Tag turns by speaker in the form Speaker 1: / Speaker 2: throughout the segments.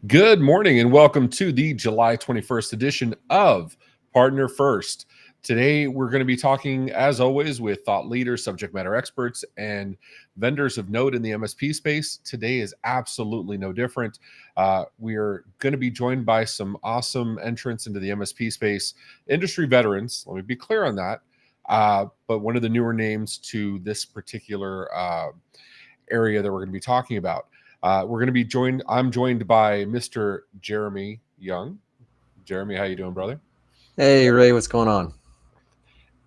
Speaker 1: Good morning and welcome to the July 21st edition of Partner First. Today, we're going to be talking, as always, with thought leaders, subject matter experts, and vendors of note in the MSP space. Today is absolutely no different. We are going to be joined by some awesome entrants into the MSP space, industry veterans. Let me be clear on that. But one of the newer names to this particular area that we're going to be talking about. I'm joined by Mr. Jeremy Young. Jeremy, how you doing, brother?
Speaker 2: Hey, Ray, what's going on?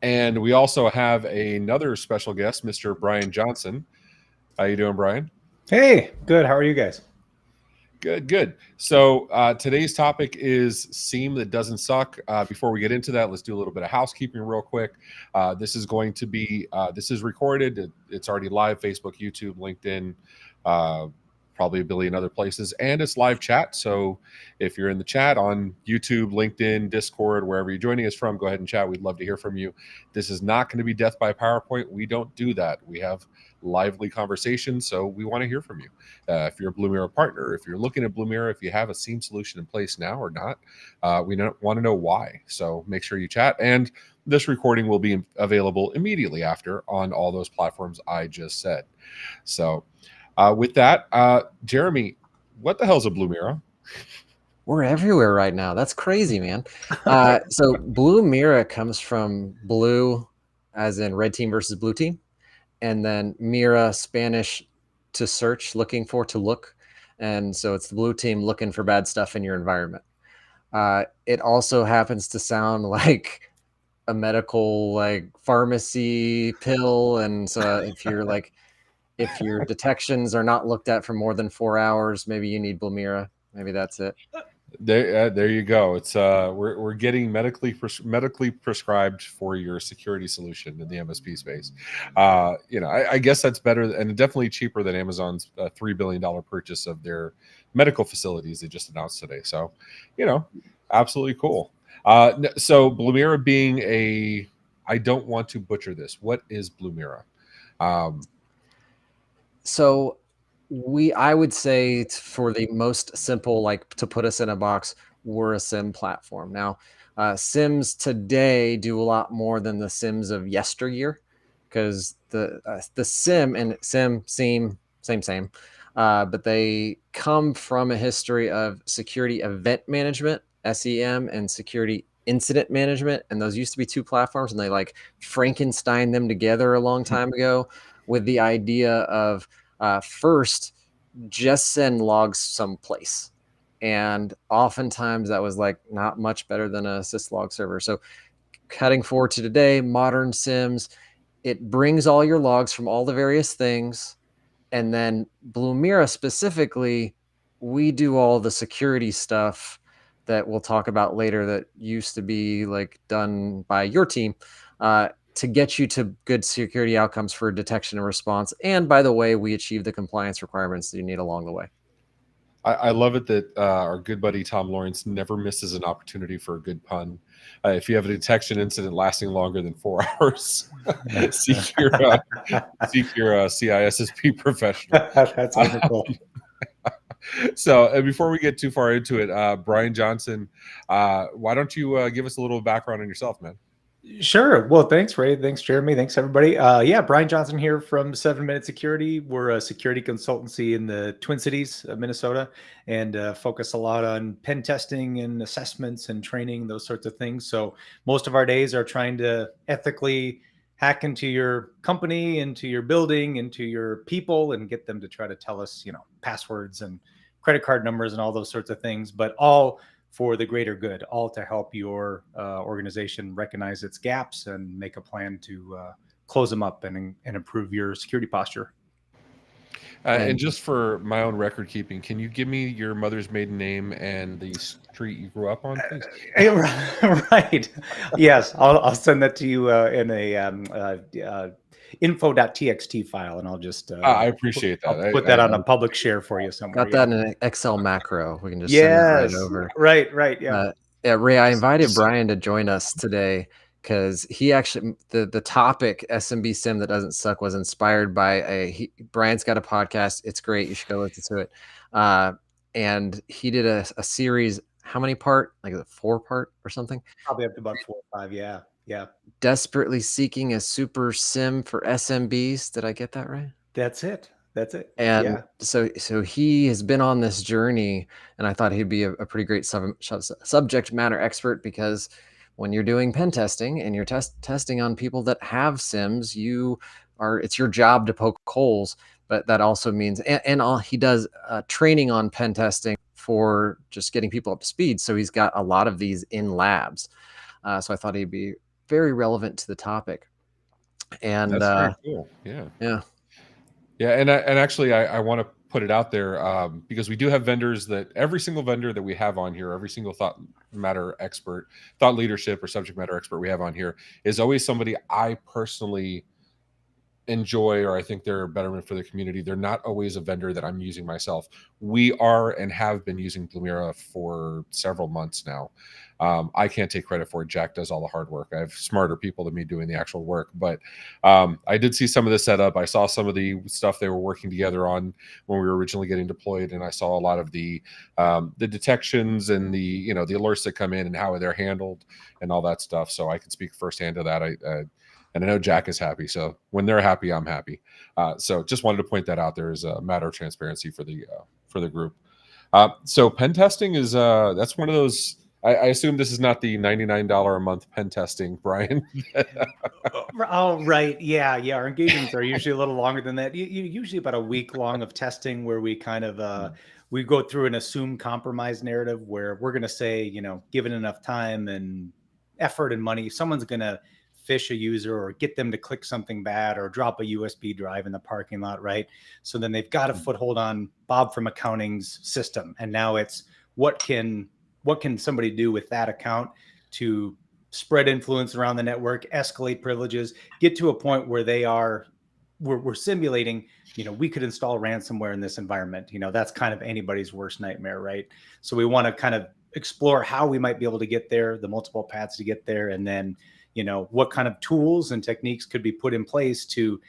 Speaker 1: And we also have another special guest, Mr. Brian Johnson. How you doing, Brian?
Speaker 3: Hey, good. How are you guys?
Speaker 1: Good. So today's topic is SIEM that doesn't suck. Before we get into that, let's do a little bit of housekeeping real quick. This is going to be, this is recorded. It's already live, Facebook, YouTube, LinkedIn, probably a billion other places, and it's live chat. So if you're in the chat on YouTube, LinkedIn, Discord, wherever you're joining us from, go ahead and chat. We'd love to hear from you. This is not going to be death by PowerPoint. We don't do that. We have lively conversations, so we want to hear from you. If you're a Blumira partner, if you're looking at Blumira, if you have a SIEM solution in place now or not, we want to know why. So make sure you chat. And this recording will be available immediately after on all those platforms I just said. So with that, Jeremy, what the hell's a Blumira?
Speaker 2: We're everywhere right now. That's crazy, man. So Blumira comes from blue, as in red team versus blue team. And then Mira, Spanish to search, looking for, to look. And so it's the blue team looking for bad stuff in your environment. It also happens to sound like a medical, like pharmacy pill. And so if your detections are not looked at for more than 4 hours, maybe you need Blumira. Maybe that's it.
Speaker 1: There you go. It's we're getting medically prescribed for your security solution in the MSP space. I guess that's better and definitely cheaper than Amazon's $3 billion purchase of their medical facilities they just announced today. So, absolutely cool. So Blumira being I don't want to butcher this. What is Blumira?
Speaker 2: So I would say for the most simple, like to put us in a box, we're a SIEM platform. Now, SIEMs today do a lot more than the SIEMs of yesteryear, because the SIEM and SIEM, same, but they come from a history of security event management, SEM, and security incident management. And those used to be two platforms, and they like Frankenstein them together a long time ago with the idea of first, just send logs someplace. And oftentimes that was like not much better than a syslog server. So cutting forward to today, modern SIEMs, it brings all your logs from all the various things. And then Blumira specifically, we do all the security stuff that we'll talk about later that used to be like done by your team. To get you to good security outcomes for detection and response. And by the way, we achieve the compliance requirements that you need along the way.
Speaker 1: I love it that our good buddy Tom Lawrence never misses an opportunity for a good pun. If you have a detection incident lasting longer than 4 hours, seek your CISSP professional.
Speaker 3: That's wonderful.
Speaker 1: So before we get too far into it, Brian Johnson, why don't you give us a little background on yourself, man?
Speaker 3: Sure. Well, thanks, Ray. Thanks, Jeremy. Thanks, everybody. Brian Johnson here from 7 Minute Security. We're a security consultancy in the Twin Cities of Minnesota, and focus a lot on pen testing and assessments and training, those sorts of things. So most of our days are trying to ethically hack into your company, into your building, into your people, and get them to try to tell us, passwords and credit card numbers and all those sorts of things, but all for the greater good, all to help your organization recognize its gaps and make a plan to close them up and improve your security posture.
Speaker 1: And just for my own record keeping, can you give me your mother's maiden name and the street you grew up on, please?
Speaker 3: Right. Yes, I'll send that to you in a info.txt file, and I'll just
Speaker 1: I appreciate that.
Speaker 3: I'll put that on a public share for you somewhere.
Speaker 2: Got that in an Excel macro. We can just
Speaker 3: send
Speaker 2: that right over.
Speaker 3: Right. Yeah.
Speaker 2: Ray, I invited Brian to join us today because he actually the topic SMB SIEM that doesn't suck was inspired by Brian's got a podcast. It's great. You should go listen to it. and he did a series. How many part? Like a 4-part or something?
Speaker 3: Probably up to about 4 or 5. Yeah. Yeah.
Speaker 2: Desperately seeking a super sim for SMBs. Did I get that right?
Speaker 3: That's it. That's it.
Speaker 2: And
Speaker 3: Yeah.
Speaker 2: so he has been on this journey, and I thought he'd be a pretty great subject matter expert, because when you're doing pen testing and you're testing on people that have SIMs, it's your job to poke holes. But that also means, he does training on pen testing for just getting people up to speed. So he's got a lot of these in labs. So I thought he'd be very relevant to the topic. And
Speaker 1: That's very cool. Yeah.
Speaker 2: yeah.
Speaker 1: Yeah, and actually, I want to put it out there because we do have vendors that every single vendor that we have on here, every single thought leadership or subject matter expert we have on here is always somebody I personally enjoy, or I think they're a betterment for the community. They're not always a vendor that I'm using myself. We are and have been using Blumira for several months now. I can't take credit for it. Jack does all the hard work. I have smarter people than me doing the actual work, but I did see some of the setup. I saw some of the stuff they were working together on when we were originally getting deployed, and I saw a lot of the detections and the the alerts that come in and how they're handled and all that stuff. So I can speak firsthand to that. And I know Jack is happy. So when they're happy, I'm happy. So just wanted to point that out there as a matter of transparency for the group. So pen testing is that's one of those. I assume this is not the $99 a month pen testing, Brian.
Speaker 3: Oh, right. Yeah. Yeah. Our engagements are usually a little longer than that. Usually about a week long of testing, where we kind of we go through an assumed compromise narrative where we're going to say, given enough time and effort and money, someone's going to phish a user or get them to click something bad or drop a USB drive in the parking lot, right? So then they've got a foothold on Bob from accounting's system, and now it's what can somebody do with that account to spread influence around the network, escalate privileges, get to a point where we're simulating, we could install ransomware in this environment. That's kind of anybody's worst nightmare, right? So we want to kind of explore how we might be able to get there, the multiple paths to get there, and then what kind of tools and techniques could be put in place to,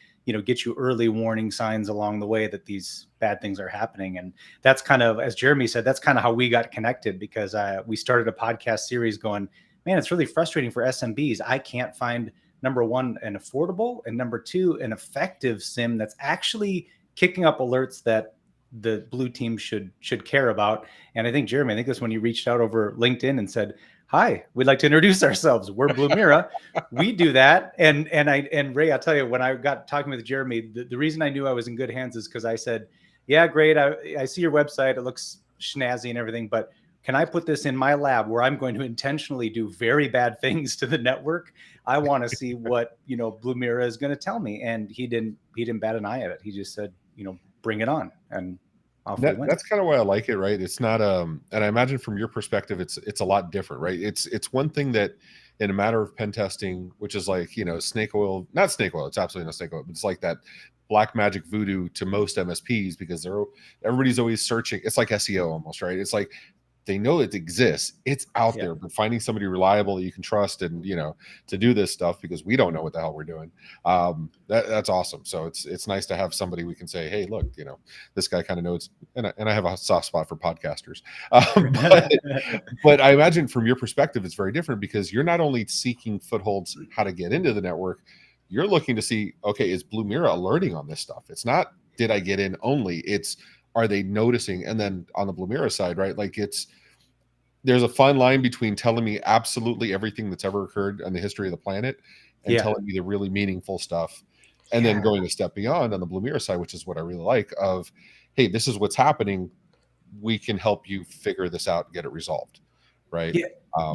Speaker 3: get you early warning signs along the way that these bad things are happening. And that's kind of, as Jeremy said, that's kind of how we got connected, because we started a podcast series going, man, it's really frustrating for SMBs. I can't find, number one, an affordable, and number two, an effective SIM that's actually kicking up alerts that the blue team should care about. And I think, Jeremy, that's when you reached out over LinkedIn and said, hi, we'd like to introduce ourselves. We're Blumira. We do that. And Ray, I'll tell you, when I got talking with Jeremy, the reason I knew I was in good hands is because I said, yeah, great. I see your website. It looks snazzy and everything, but can I put this in my lab where I'm going to intentionally do very bad things to the network? I want to see what, Blumira is going to tell me. And he didn't bat an eye at it. He just said, bring it on. And
Speaker 1: that's kind of why I like it, right? It's not and I imagine from your perspective it's a lot different, right? It's one thing that in a matter of pen testing, which is like, snake oil, not snake oil, it's absolutely not snake oil, but it's like that black magic voodoo to most MSPs, because everybody's always searching. It's like SEO almost, right? It's like they know it exists, it's out there, but finding somebody reliable that you can trust and to do this stuff, because we don't know what the hell we're doing. That's awesome. So it's nice to have somebody we can say, hey, look, this guy kind of knows, and I have a soft spot for podcasters. But I imagine from your perspective it's very different, because you're not only seeking footholds how to get into the network, you're looking to see, okay, is Blumira alerting on this stuff? It's not did I get in only, it's are they noticing? And then on the Blumira side, right, like there's a fine line between telling me absolutely everything that's ever occurred in the history of the planet and telling me the really meaningful stuff, and then going a step beyond on the Blumira side, which is what I really like, of, hey, this is what's happening, we can help you figure this out and get it resolved, right?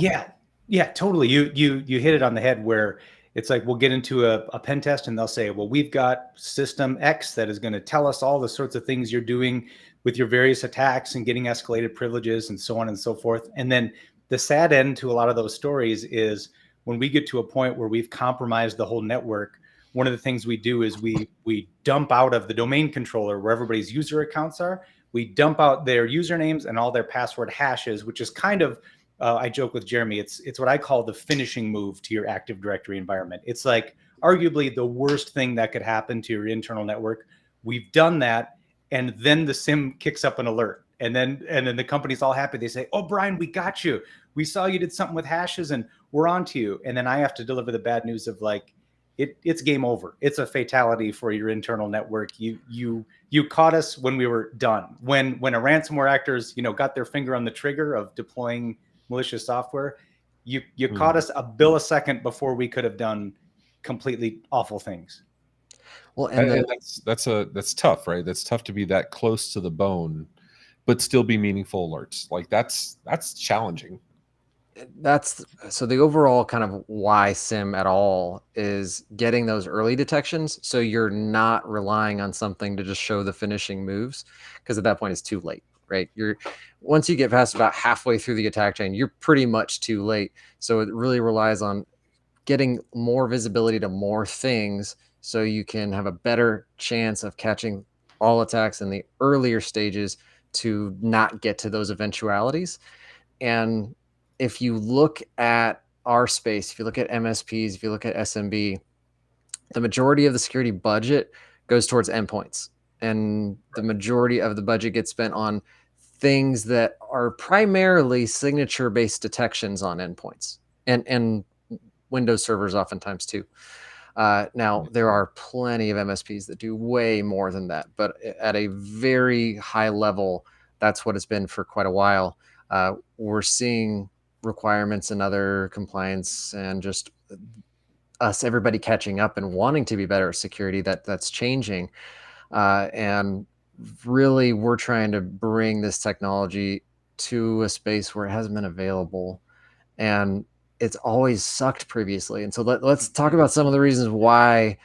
Speaker 3: Yeah, totally. You hit it on the head, where it's like we'll get into a pen test and they'll say, well, we've got system X that is going to tell us all the sorts of things you're doing with your various attacks and getting escalated privileges and so on and so forth. And then the sad end to a lot of those stories is when we get to a point where we've compromised the whole network, one of the things we do is we dump out of the domain controller where everybody's user accounts are. We dump out their usernames and all their password hashes, which is kind of, I joke with Jeremy, it's what I call the finishing move to your Active Directory environment. It's like arguably the worst thing that could happen to your internal network. We've done that, and then the SIM kicks up an alert. And then the company's all happy. They say, "Oh, Brian, we got you. We saw you did something with hashes and we're on to you." And then I have to deliver the bad news of like, it's game over. It's a fatality for your internal network. You caught us when we were done. When a ransomware actors, got their finger on the trigger of deploying malicious software, you caught us a millisecond before we could have done completely awful things.
Speaker 2: Well, and
Speaker 1: that's tough, right? That's tough to be that close to the bone, but still be meaningful alerts. Like that's challenging.
Speaker 2: so the overall kind of why SIEM at all is getting those early detections, so you're not relying on something to just show the finishing moves, because at that point it's too late, right? Once you get past about halfway through the attack chain, you're pretty much too late. So it really relies on getting more visibility to more things, so you can have a better chance of catching all attacks in the earlier stages to not get to those eventualities. And if you look at our space, if you look at MSPs, if you look at SMB, the majority of the security budget goes towards endpoints. And the majority of the budget gets spent on things that are primarily signature-based detections on endpoints and Windows servers oftentimes too. Now, there are plenty of MSPs that do way more than that, but at a very high level, that's what it's been for quite a while. We're seeing requirements and other compliance and just everybody catching up and wanting to be better at security that's changing. And really, we're trying to bring this technology to a space where it hasn't been available. And it's always sucked previously. And so let's talk about some of the reasons why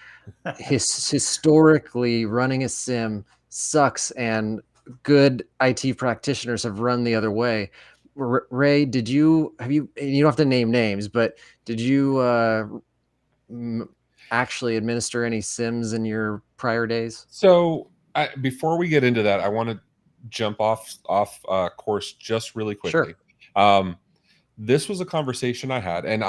Speaker 2: historically running a SIEM sucks and good IT practitioners have run the other way. Ray, you don't have to name names, but did you actually administer any SIEMs in your prior days?
Speaker 1: So before we get into that, I want to jump off course just really quickly.
Speaker 2: Sure.
Speaker 1: This was a conversation I had, and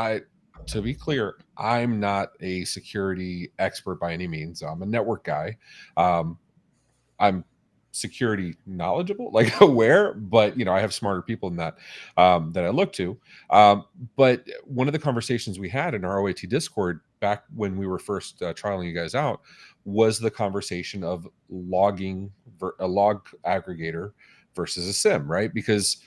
Speaker 1: to be clear, I'm not a security expert by any means. I'm a network guy. I'm security knowledgeable, like aware, but I have smarter people than that that I look to. But one of the conversations we had in our OIT Discord back when we were first trialing you guys out was the conversation of logging a log aggregator versus a SIEM, right? Because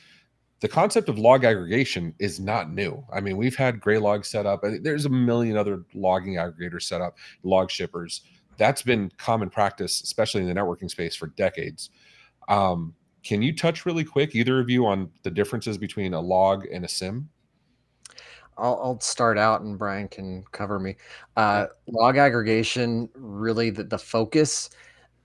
Speaker 1: the concept of log aggregation is not new. I mean, we've had Graylog set up. There's a million other logging aggregators set up, log shippers. That's been common practice, especially in the networking space, for decades. Can you touch really quick, either of you, on the differences between a log and a SIEM?
Speaker 2: I'll start out and Brian can cover me. Log aggregation, really the focus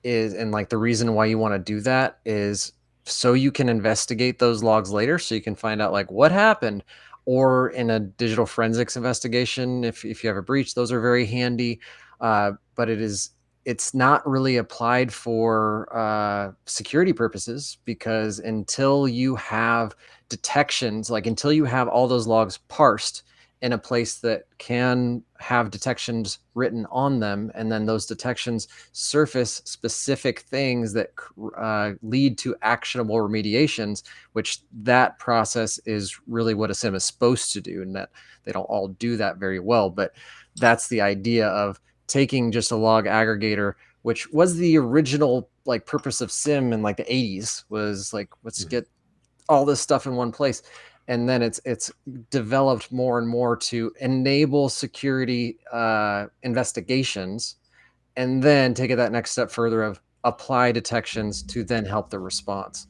Speaker 2: is, and like the reason why you want to do that is so you can investigate those logs later, so you can find out like what happened. Or in a digital forensics investigation, if you have a breach, those are very handy. But it's not really applied for security purposes, because until you have detections, like until you have all those logs parsed in a place that can have detections written on them, and then those detections surface specific things that lead to actionable remediations, which that process is really what a SIEM is supposed to do, and that they don't all do that very well. But that's the idea of taking just a log aggregator, which was the original like purpose of SIEM in like the 80s, was like, let's get all this stuff in one place. And then it's developed more and more to enable security investigations, and then take it that next step further of apply detections to then help the response.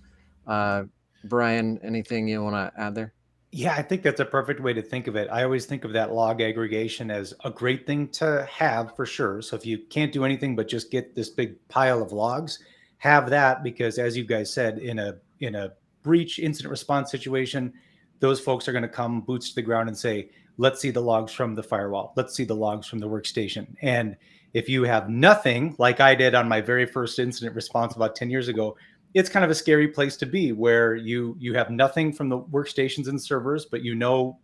Speaker 2: Brian, anything you want to add there?
Speaker 3: Yeah, I think that's a perfect way to think of it. I always think of that log aggregation as a great thing to have for sure. So if you can't do anything but just get this big pile of logs, have that, because as you guys said, in a breach incident response situation, those folks are going to come boots to the ground and say, let's see the logs from the firewall. Let's see the logs from the workstation. And if you have nothing, like I did on my very first incident response about 10 years ago, it's kind of a scary place to be, where you have nothing from the workstations and servers, but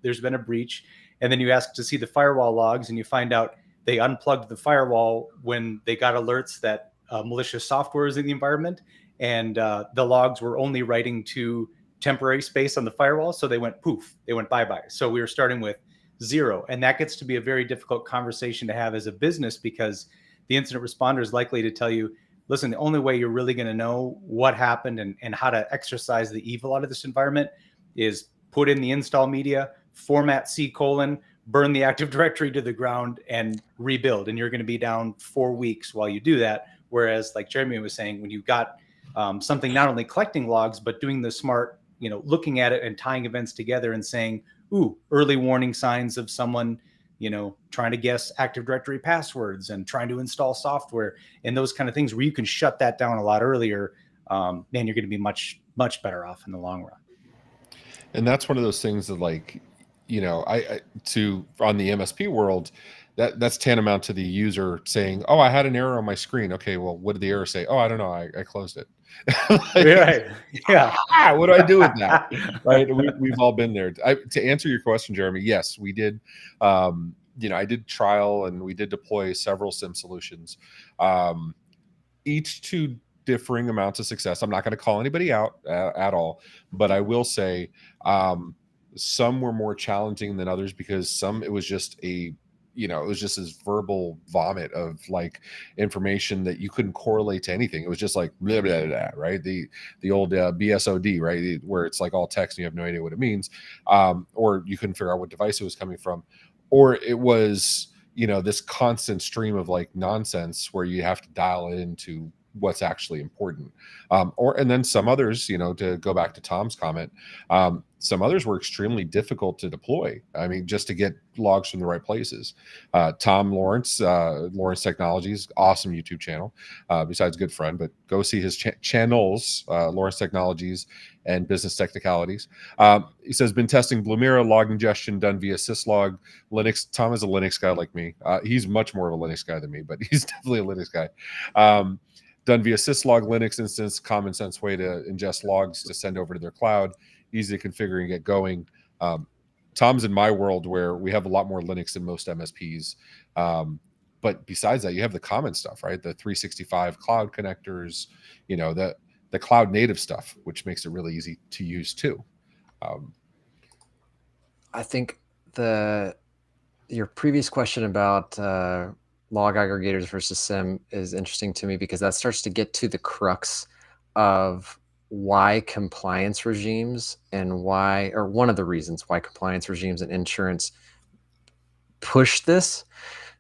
Speaker 3: there's been a breach. And then you ask to see the firewall logs, and you find out they unplugged the firewall when they got alerts that malicious software is in the environment. and the logs were only writing to temporary space on the firewall. So they went poof, they went bye-bye. So we were starting with 0. And that gets to be a very difficult conversation to have as a business, because the incident responder is likely to tell you, listen, the only way you're really going to know what happened and how to exercise the evil out of this environment is put in the install media, format C:, burn the Active Directory to the ground, and rebuild. And you're going to be down 4 weeks while you do that. Whereas, like Jeremy was saying, when you've got something not only collecting logs, but doing the smart, looking at it and tying events together and saying, ooh, early warning signs of someone, trying to guess Active Directory passwords and trying to install software and those kind of things, where you can shut that down a lot earlier, man, you're going to be much, much better off in the long run.
Speaker 1: And that's one of those things that, like, I on the MSP world, that's tantamount to the user saying, oh, I had an error on my screen. Okay, well, what did the error say? Oh, I don't know. I closed it.
Speaker 3: Right. Yeah.
Speaker 1: What do I do with that? Right. We've all been there. To answer your question, Jeremy, yes, we did. I did trial and we did deploy several SIEM solutions, each to differing amounts of success. I'm not going to call anybody out at all, but I will say some were more challenging than others, because it was just this verbal vomit of like information that you couldn't correlate to anything. It was just like blah, blah, blah, blah, right? The old BSOD, right? Where it's like all text and you have no idea what it means, or you couldn't figure out what device it was coming from, or it was this constant stream of like nonsense where you have to dial it into what's actually important. And then some others, to go back to Tom's comment, some others were extremely difficult to deploy. I mean, just to get logs from the right places. Tom Lawrence, Lawrence Technologies, awesome YouTube channel, besides good friend, but go see his channels, Lawrence Technologies and Business Technicalities. He says, been testing Blumira log ingestion done via syslog Linux. Tom is a Linux guy like me. He's much more of a Linux guy than me, but he's definitely a Linux guy. Done via syslog Linux instance, common sense way to ingest logs to send over to their cloud, easy to configure and get going. Tom's in my world where we have a lot more Linux than most MSPs. But besides that, you have the common stuff, right? The 365 cloud connectors, the cloud native stuff, which makes it really easy to use too.
Speaker 2: I think your previous question about log aggregators versus SIEM is interesting to me, because that starts to get to the crux of why compliance regimes and one of the reasons why compliance regimes and insurance push this.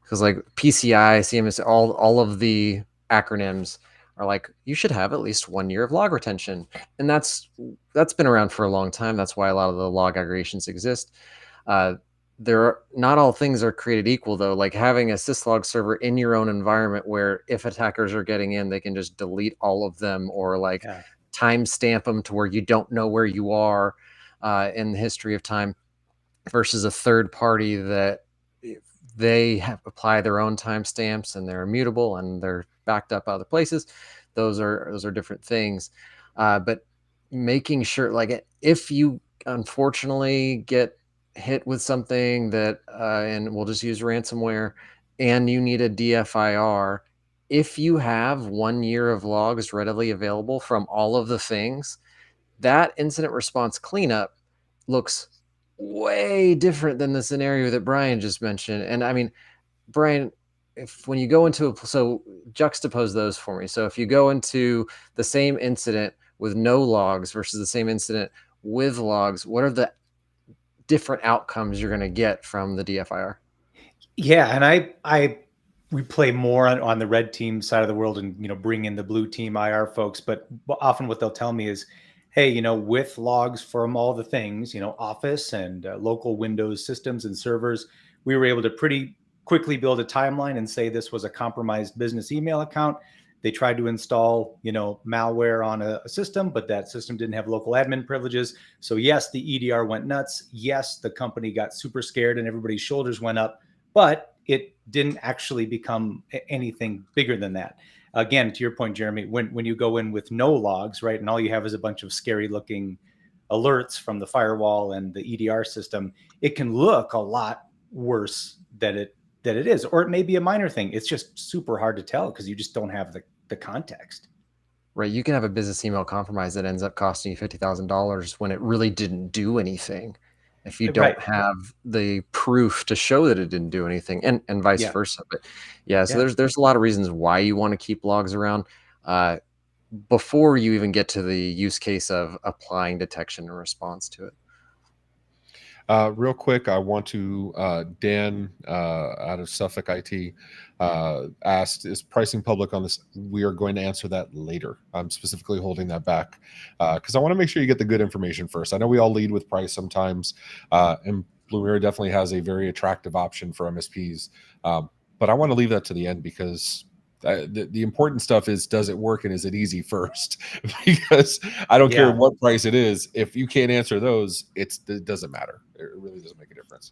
Speaker 2: Because like PCI, CMS, all of the acronyms are like, you should have at least 1 year of log retention. And that's been around for a long time. That's why a lot of the log aggregations exist. Not all things are created equal, though. Like having a syslog server in your own environment, where if attackers are getting in, they can just delete all of them, or like timestamp them to where you don't know where you are in the history of time, versus a third party that they apply their own timestamps and they're immutable and they're backed up other places. Those are different things. But making sure, like, if you unfortunately get hit with something that, and we'll just use ransomware, and you need a DFIR, if you have 1 year of logs readily available from all of the things, that incident response cleanup looks way different than the scenario that Brian just mentioned. And I mean, Brian, when you go into so juxtapose those for me. So if you go into the same incident with no logs versus the same incident with logs, what are the different outcomes you're going to get from the DFIR?
Speaker 3: Yeah, and we play more on the red team side of the world, and bring in the blue team IR folks. But often what they'll tell me is, hey, with logs from all the things, Office and local Windows systems and servers, we were able to pretty quickly build a timeline and say this was a compromised business email account. They tried to install, malware on a system, but that system didn't have local admin privileges. So yes, the EDR went nuts. Yes, the company got super scared and everybody's shoulders went up, but it didn't actually become anything bigger than that. Again, to your point, Jeremy, when you go in with no logs, right, and all you have is a bunch of scary looking alerts from the firewall and the EDR system, it can look a lot worse than it is, or it may be a minor thing. It's just super hard to tell because you just don't have the context.
Speaker 2: right? You can have a business email compromise that ends up costing you $50,000 when it really didn't do anything, if you don't have the proof to show that it didn't do anything, and vice versa. But yeah, so there's a lot of reasons why you want to keep logs around before you even get to the use case of applying detection and response to it.
Speaker 1: Real quick, I want to, Dan out of Suffolk IT asked, is pricing public on this? We are going to answer that later. I'm specifically holding that back because I want to make sure you get the good information first. I know we all lead with price sometimes, and Blumira definitely has a very attractive option for MSPs, but I want to leave that to the end because the important stuff is, does it work and is it easy first? Because I don't care what price it is. If you can't answer those, it doesn't matter. It really doesn't make a difference.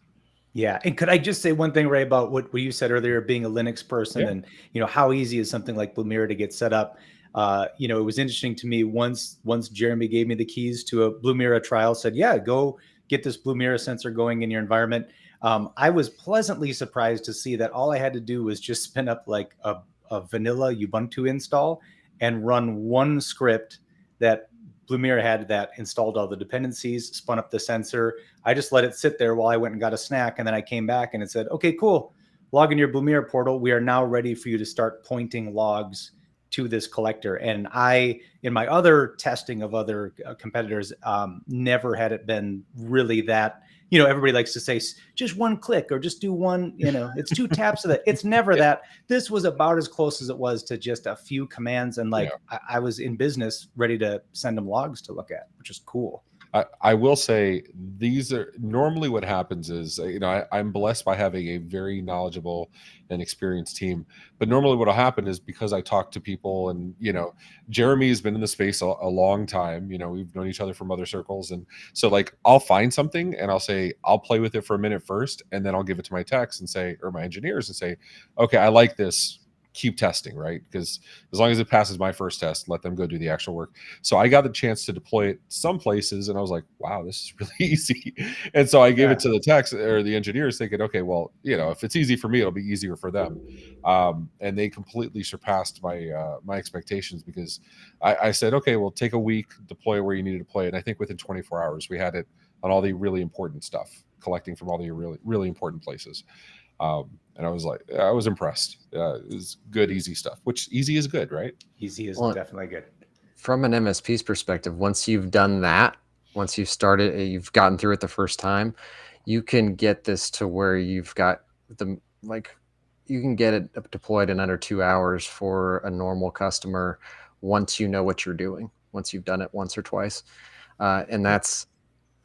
Speaker 3: Yeah. And could I just say one thing, Ray, about what you said earlier, being a Linux person and, how easy is something like Blumira to get set up? It was interesting to me once Jeremy gave me the keys to a Blumira trial, said, yeah, go get this Blumira sensor going in your environment. I was pleasantly surprised to see that all I had to do was just spin up like a vanilla Ubuntu install and run one script that Blumira had that installed all the dependencies, spun up the sensor. I just let it sit there while I went and got a snack. And then I came back and it said, okay, cool. Log in your Blumira portal. We are now ready for you to start pointing logs to this collector. And I, in my other testing of other competitors, never had it been really that, everybody likes to say just one click or just do one, it's 2 taps of that. It's never that. This was about as close as it was to just a few commands. And I was in business ready to send them logs to look at, which is cool.
Speaker 1: I will say these are normally what happens is, I'm blessed by having a very knowledgeable and experienced team. But normally what will happen is, because I talk to people and, Jeremy has been in the space a long time, we've known each other from other circles. And so like, I'll find something and I'll say, I'll play with it for a minute first. And then I'll give it to my techs and say, or my engineers and say, okay, I like this. Keep testing, right? Because as long as it passes my first test, let them go do the actual work. So I got the chance to deploy it some places and I was like, wow, this is really easy. And so I gave it to the techs or the engineers thinking, okay, well, if it's easy for me, it'll be easier for them. And they completely surpassed my my expectations, because I said, okay, well, take a week, deploy it where you need to deploy it. And I think within 24 hours, we had it on all the really important stuff, collecting from all the really, really important places. And I was impressed. It was good, easy stuff, which easy is good, right?
Speaker 3: Easy is definitely good.
Speaker 2: From an MSP's perspective, once you've done that, once you've started, you've gotten through it the first time, you can get this to where you've got you can get it deployed in under 2 hours for a normal customer once you know what you're doing, once you've done it once or twice. And that's,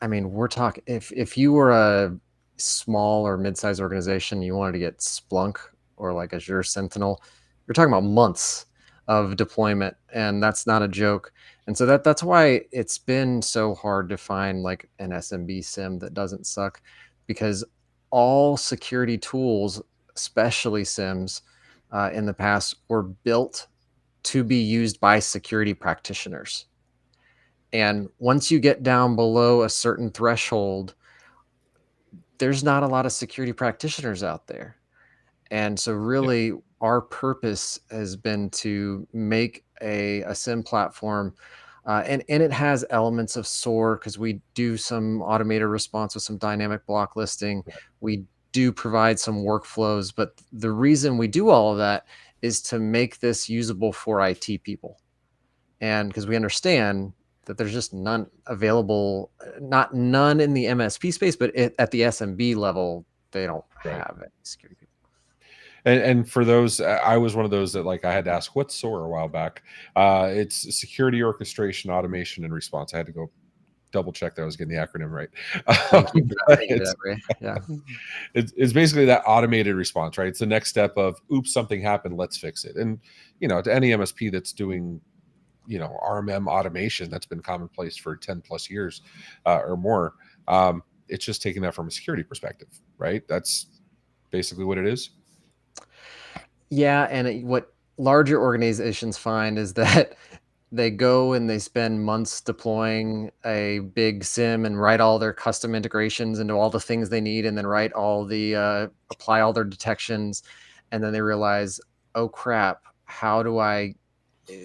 Speaker 2: we're talking, if you were a small or mid-sized organization, you wanted to get Splunk or like Azure Sentinel, you're talking about months of deployment, and that's not a joke. And so that's why it's been so hard to find like an SMB SIEM that doesn't suck, because all security tools, especially SIEMs, in the past were built to be used by security practitioners. And once you get down below a certain threshold, there's not a lot of security practitioners out there. And so really our purpose has been to make a SIEM platform, and it has elements of SOAR, because we do some automated response with some dynamic block listing. We do provide some workflows, but the reason we do all of that is to make this usable for IT people. And because we understand that there's just none available, none in the MSP space, but at the SMB level, they don't have any security people.
Speaker 1: And for those, I was one of those that I had to ask, what's SOAR a while back? It's security orchestration, automation, and response. I had to go double check that I was getting the acronym right.
Speaker 2: Thank you for that, Ray. Yeah.
Speaker 1: It's basically that automated response, right? It's the next step of, oops, something happened, let's fix it. And, to any MSP that's doing, RMM automation, that's been commonplace for 10 plus years or more. It's just taking that from a security perspective, right? That's basically what it is.
Speaker 2: Yeah. And what larger organizations find is that they go and they spend months deploying a big SIEM and write all their custom integrations into all the things they need, and then write all the, apply all their detections. And then they realize, oh crap, how do I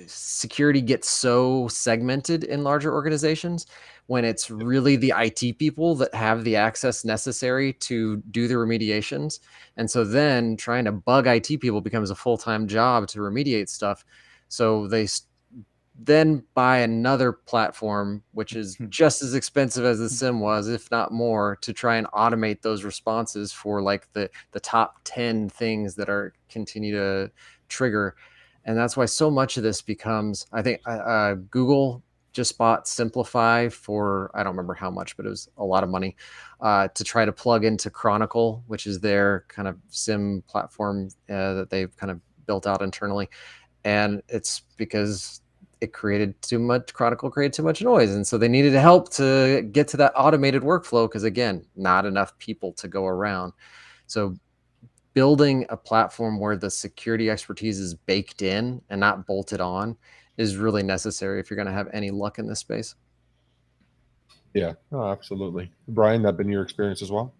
Speaker 2: security gets so segmented in larger organizations when it's really the IT people that have the access necessary to do the remediations. And so then trying to bug IT people becomes a full-time job to remediate stuff. So they then buy another platform, which is just as expensive as the SIEM was, if not more, to try and automate those responses for like the top 10 things that are continue to trigger. And that's why so much of this becomes, I think Google just bought Simplify for, I don't remember how much, but it was a lot of money to try to plug into Chronicle, which is their kind of SIEM platform that they've kind of built out internally. And it's because it created too much, Chronicle created too much noise. And so they needed help to get to that automated workflow because, again, not enough people to go around. So building a platform where the security expertise is baked in and not bolted on is really necessary if you're going to have any luck in this space.
Speaker 1: Yeah, oh, absolutely. Brian, that been your experience as well?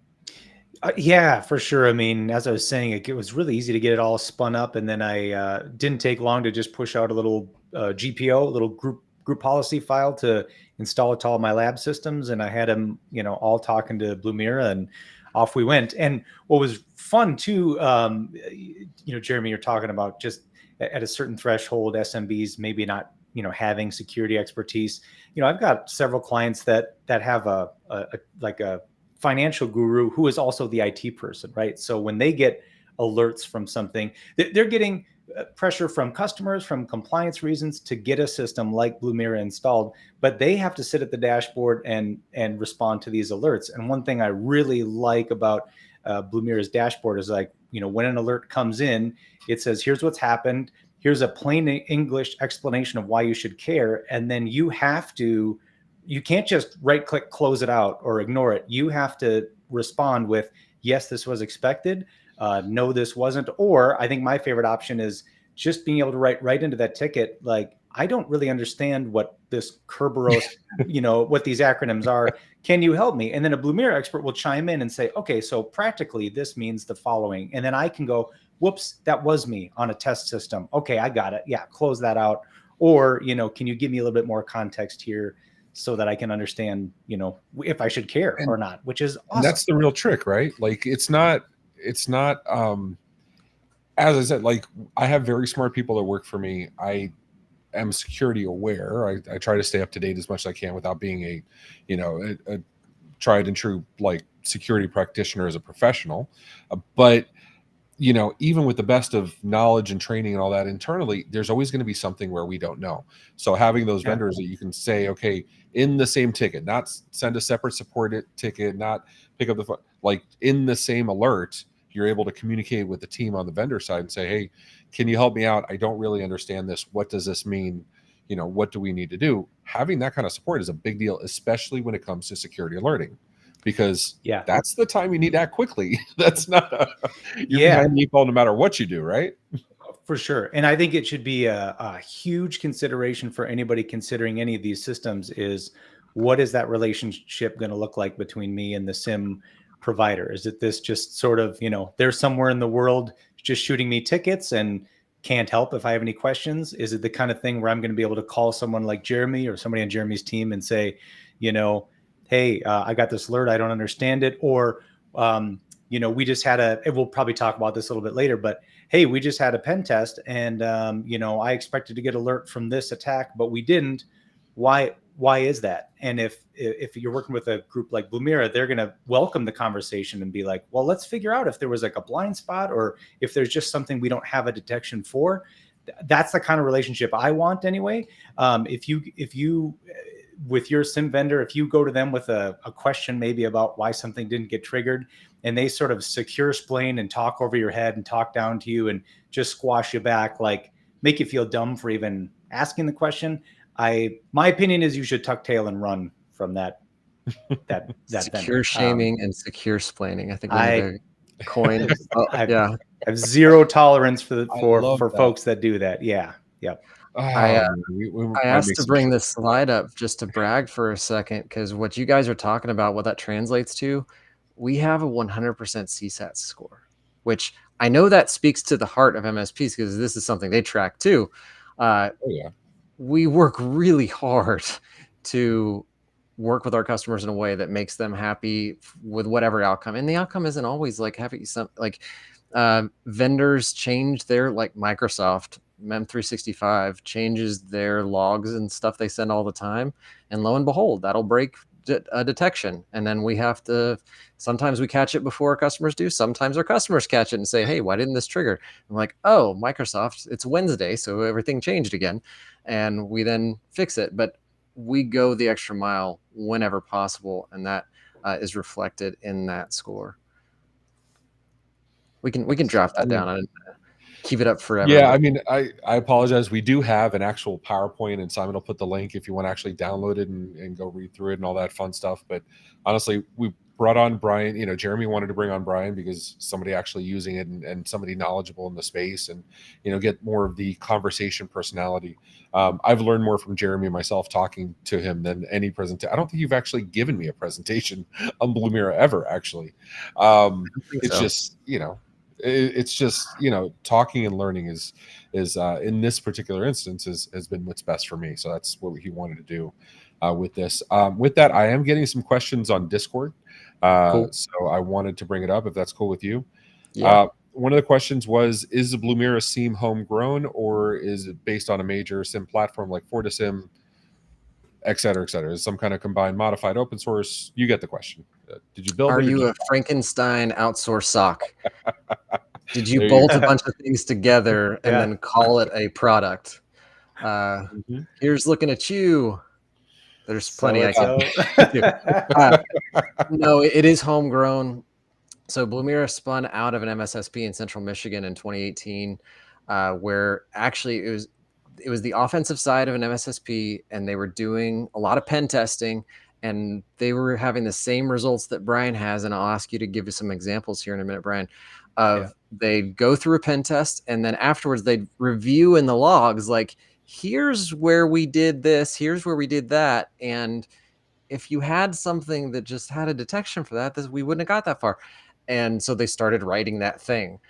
Speaker 3: Yeah, for sure. I mean, as I was saying, it was really easy to get it all spun up, and then I didn't take long to just push out a little GPO, a little group policy file to install it to all my lab systems, and I had them, all talking to Blumira, and off we went. And what was fun too, Jeremy, you're talking about just at a certain threshold, SMBs maybe not, having security expertise. I've got several clients that have a financial guru who is also the IT person, right? So when they get alerts from something, they're getting pressure from customers, from compliance reasons to get a system like Blumira installed, but they have to sit at the dashboard and respond to these alerts. And one thing I really like about Blumira's dashboard is when an alert comes in, it says, here's what's happened. Here's a plain English explanation of why you should care. And then you can't just right click, close it out or ignore it. You have to respond with, yes, this was expected. No, this wasn't. Or I think my favorite option is just being able to write right into that ticket. Like, I don't really understand what this Kerberos, what these acronyms are. Can you help me? And then a Blumira expert will chime in and say, okay, so practically this means the following. And then I can go, whoops, that was me on a test system. Okay, I got it. Yeah, close that out. Or, can you give me a little bit more context here so that I can understand, if I should care or not, which is awesome.
Speaker 1: That's the real trick, right? Like, it's not, as I said, like, I have very smart people that work for me. I am security aware. I try to stay up to date as much as I can without being a tried and true, like, security practitioner as a professional. But even with the best of knowledge and training and all that internally, there's always going to be something where we don't know. So having those vendors that you can say, okay, in the same ticket, not send a separate support ticket, not pick up the phone, like in the same alert, you're able to communicate with the team on the vendor side and say, hey, can you help me out? I don't really understand this. What does this mean? What do we need to do? Having that kind of support is a big deal, especially when it comes to security alerting. Because that's the time you need to act quickly. That's not you're behind the eight ball no matter what you do, right?
Speaker 3: For sure. And I think it should be a huge consideration for anybody considering any of these systems is, what is that relationship going to look like between me and the SIEM provider? Is it this just sort of, they're somewhere in the world just shooting me tickets and can't help if I have any questions? Is it the kind of thing where I'm going to be able to call someone like Jeremy or somebody on Jeremy's team and say, hey, I got this alert, I don't understand it. Or, we just had we'll probably talk about this a little bit later, but hey, we just had a pen test and, I expected to get alert from this attack, but we didn't. Why is that? And if you're working with a group like Blumira, they're going to welcome the conversation and be like, well, let's figure out if there was like a blind spot or if there's just something we don't have a detection for. That's the kind of relationship I want anyway. If you with your SIEM vendor, if you go to them with a question maybe about why something didn't get triggered and they sort of secure explain and talk over your head and talk down to you and just squash you back, like make you feel dumb for even asking the question, my opinion is you should tuck tail and run from that
Speaker 2: secure
Speaker 3: vendor.
Speaker 2: Shaming and secure splaining. I think we need to coin.
Speaker 3: I have zero tolerance for folks that do that. Yeah. Yep.
Speaker 2: I asked to bring this slide up just to brag for a second, because what you guys are talking about, what that translates to, we have a 100% CSAT score, which I know that speaks to the heart of MSPs because this is something they track too. Uh,
Speaker 1: Oh yeah.
Speaker 2: we work really hard to work with our customers in a way that makes them happy with whatever outcome. And the outcome isn't always like having some like vendors change their, like Microsoft Mem365 changes their logs and stuff they send all the time. And lo and behold, that'll break a detection. And then we have to, sometimes we catch it before our customers do. Sometimes our customers catch it and say, hey, why didn't this trigger? I'm like, oh, Microsoft, it's Wednesday, so everything changed again. And we then fix it. But we go the extra mile whenever possible. And that is reflected in that score. We can drop that down and keep it up forever.
Speaker 1: Yeah, I mean, I apologize. We do have an actual PowerPoint, and Simon will put the link if you want to actually download it and go read through it and all that fun stuff. But honestly, we brought on Brian. You know, Jeremy wanted to bring on Brian because somebody actually using it and somebody knowledgeable in the space, and you know, get more of the conversation personality. I've learned more from Jeremy myself talking to him than any presentation. I don't think you've actually given me a presentation on Blumira ever. Actually, it's just, you know. It's just, you know, talking and learning is in this particular instance has been what's best for me. So that's what he wanted to do with this. With that, I am getting some questions on Discord.
Speaker 2: Cool.
Speaker 1: So I wanted to bring it up if that's cool with you.
Speaker 2: Yeah.
Speaker 1: One of the questions was, is the Blumira SIEM homegrown, or is it based on a major SIM platform like FortiSIM, et cetera, et cetera? Is some kind of combined modified open source? You get the question. Did you build
Speaker 2: Are
Speaker 1: it?
Speaker 2: you a Frankenstein outsourced sock? Did you
Speaker 1: There
Speaker 2: bolt
Speaker 1: you
Speaker 2: a bunch of things together and then call it a product? Here's looking at you. There's plenty I can do. No, it is homegrown. So Blumira spun out of an MSSP in Central Michigan in 2018, where actually it was the offensive side of an MSSP, and they were doing a lot of pen testing, and they were having the same results that Brian has. And I'll ask you to give you some examples here in a minute, Brian. They'd go through a pen test, and then afterwards they'd review in the logs, like, here's where we did this, here's where we did that. And if you had something that just had a detection for that, we wouldn't have got that far. And so they started writing that thing,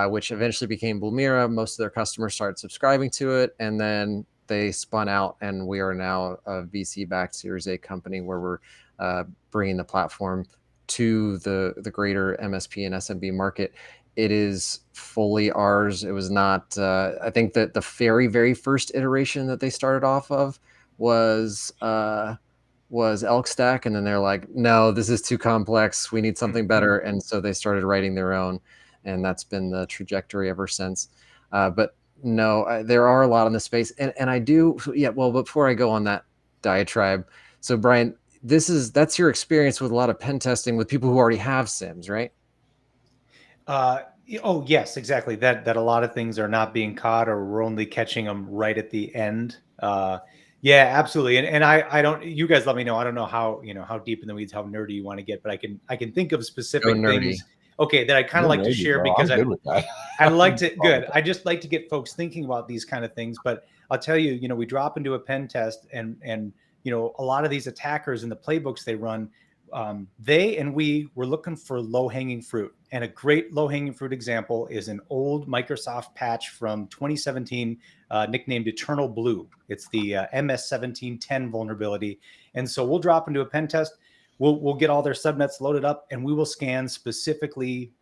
Speaker 2: which eventually became Blumira. Most of their customers started subscribing to it, and then they spun out, and we are now a VC-backed Series A company where we're bringing the platform to the greater MSP and SMB market. It is fully ours. It was not, I think that the very first iteration that they started off of was Elk Stack, and then they're like, no, this is too complex, we need something better. And so they started writing their own, and that's been the trajectory ever since. But no, there are a lot in the space, and I do. Yeah, well, before I go on that diatribe, so Brian, that's your experience with a lot of pen testing with people who already have SIEMs, right?
Speaker 3: Oh yes, exactly. That a lot of things are not being caught, or we're only catching them right at the end. Yeah, absolutely. And I don't, you guys let me know. I don't know how, how deep in the weeds, how nerdy you want to get, but I can think of specific things. Okay. That I kind of like to share, because I like to, I just like to get folks thinking about these kind of things. But I'll tell you, we drop into a pen test, and a lot of these attackers in the playbooks they run, they and we were looking for low-hanging fruit. And a great low-hanging fruit example is an old Microsoft patch from 2017, nicknamed Eternal Blue. It's the MS1710 vulnerability. And so we'll drop into a pen test. We'll get all their subnets loaded up, and we will scan specifically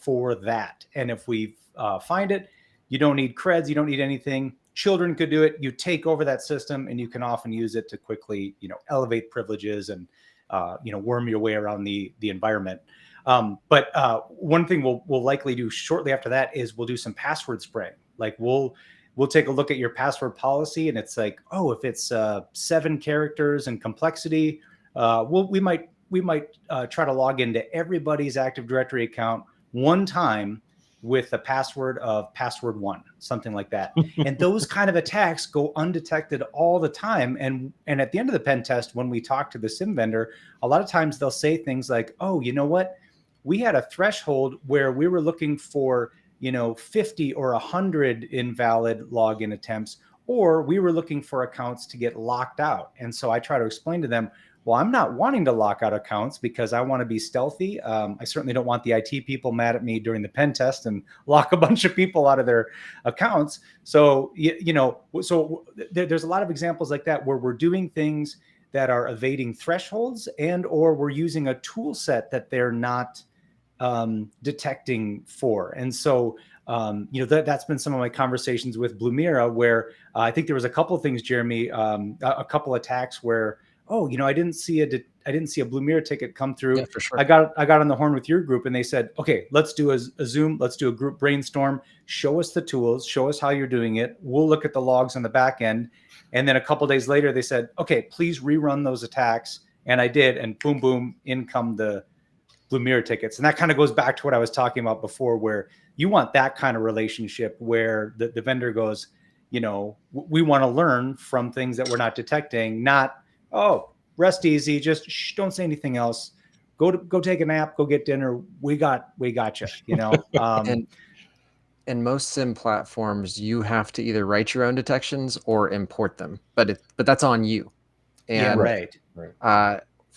Speaker 3: for that. And if we find it, you don't need creds, you don't need anything. Children could do it. You take over that system, and you can often use it to quickly, elevate privileges and worm your way around the environment. But one thing we'll likely do shortly after that is we'll do some password spraying. Like we'll take a look at your password policy, and it's like, oh, if it's 7 characters and complexity, we might try to log into everybody's Active Directory account one time with a password of password 1, something like that. And those kind of attacks go undetected all the time. And at the end of the pen test, when we talk to the SIEM vendor, a lot of times they'll say things like, oh, you know what? We had a threshold where we were looking for, 50 or 100 invalid login attempts, or we were looking for accounts to get locked out. And so I try to explain to them, well, I'm not wanting to lock out accounts because I want to be stealthy. I certainly don't want the IT people mad at me during the pen test and lock a bunch of people out of their accounts. So, there's a lot of examples like that where we're doing things that are evading thresholds, and or we're using a tool set that they're not detecting for. And so, that's been some of my conversations with Blumira, where I think there was a couple of things, Jeremy, a couple attacks where, I didn't see a Blumira ticket come through.
Speaker 2: Yeah, for sure.
Speaker 3: I got on the horn with your group, and they said, okay, let's do a Zoom, let's do a group brainstorm. Show us the tools, show us how you're doing it. We'll look at the logs on the back end. And then a couple of days later, they said, okay, please rerun those attacks. And I did, and boom, boom, in come the Blumira tickets. And that kind of goes back to what I was talking about before, where you want that kind of relationship where the vendor goes, we want to learn from things that we're not detecting, not, oh, rest easy, just don't say anything else. Go take a nap, go get dinner. We got you,
Speaker 2: And most SIEM platforms, you have to either write your own detections or import them, but that's on you. And
Speaker 3: right.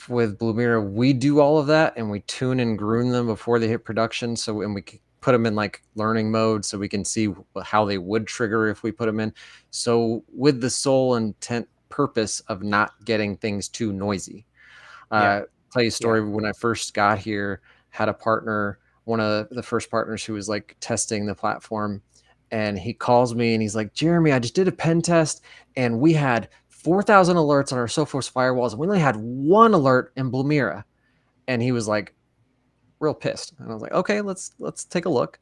Speaker 2: With Blumira, we do all of that, and we tune and groom them before they hit production. So, and we put them in like learning mode, so we can see how they would trigger if we put them in. So, with the sole intent purpose of not getting things too noisy. Tell you a story. When I first got here, had a partner, one of the first partners who was like testing the platform, and he calls me and he's like, Jeremy, I just did a pen test, and we had 4,000 alerts on our Sophos firewalls, and we only had one alert in Blumira. And he was like real pissed. And I was like, okay, let's take a look.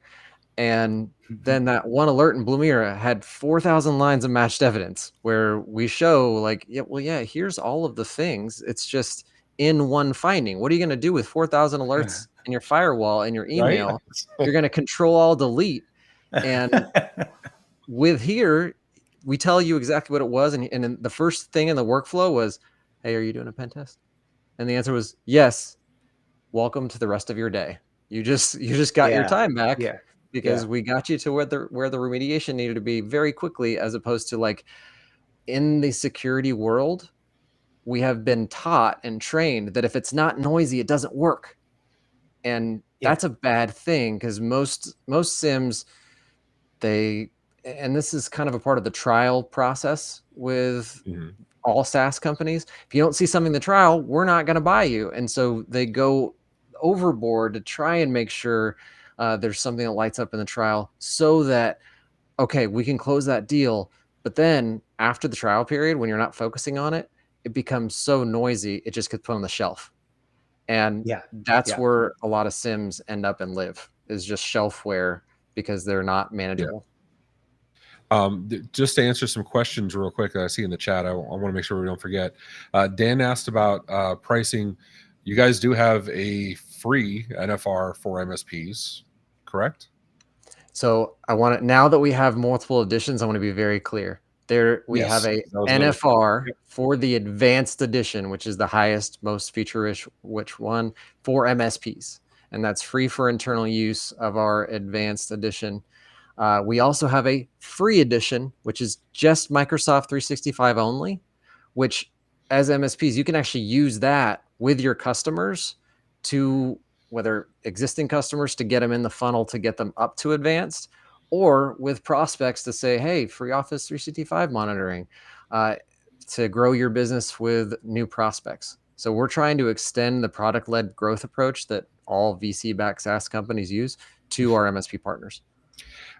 Speaker 2: And then that one alert in Blumira had 4,000 lines of matched evidence, where we show like, here's all of the things. It's just in one finding. What are you going to do with 4,000 alerts in your firewall and your email? Right? You're going to control all delete. And with here, we tell you exactly what it was. And the first thing in the workflow was, hey, are you doing a pen test? And the answer was yes. Welcome to the rest of your day. You just got your time back because we got you to where the remediation needed to be very quickly, as opposed to like in the security world, we have been taught and trained that if it's not noisy, it doesn't work. And that's a bad thing, because most SIEMs, and this is kind of a part of the trial process with all SaaS companies. If you don't see something in the trial, we're not going to buy you. And so they go overboard to try and make sure there's something that lights up in the trial, so that, okay, we can close that deal. But then after the trial period, when you're not focusing on it, it becomes so noisy, it just gets put on the shelf. And that's where a lot of SIEMs end up and live, is just shelfware, because they're not manageable.
Speaker 1: Just to answer some questions real quick that I see in the chat, I want to make sure we don't forget. Dan asked about pricing. You guys do have a free NFR for MSPs, correct?
Speaker 2: So I want to, now that we have multiple editions, I want to be very clear. We have a NFR for the advanced edition, which is the highest, most feature-rich one for MSPs. And that's free for internal use of our advanced edition. We also have a free edition, which is just Microsoft 365 only, which as MSPs, you can actually use that with your customers, to whether existing customers to get them in the funnel to get them up to advanced, or with prospects to say, hey, free Office 365 monitoring to grow your business with new prospects. So we're trying to extend the product-led growth approach that all VC-backed SaaS companies use to our MSP partners.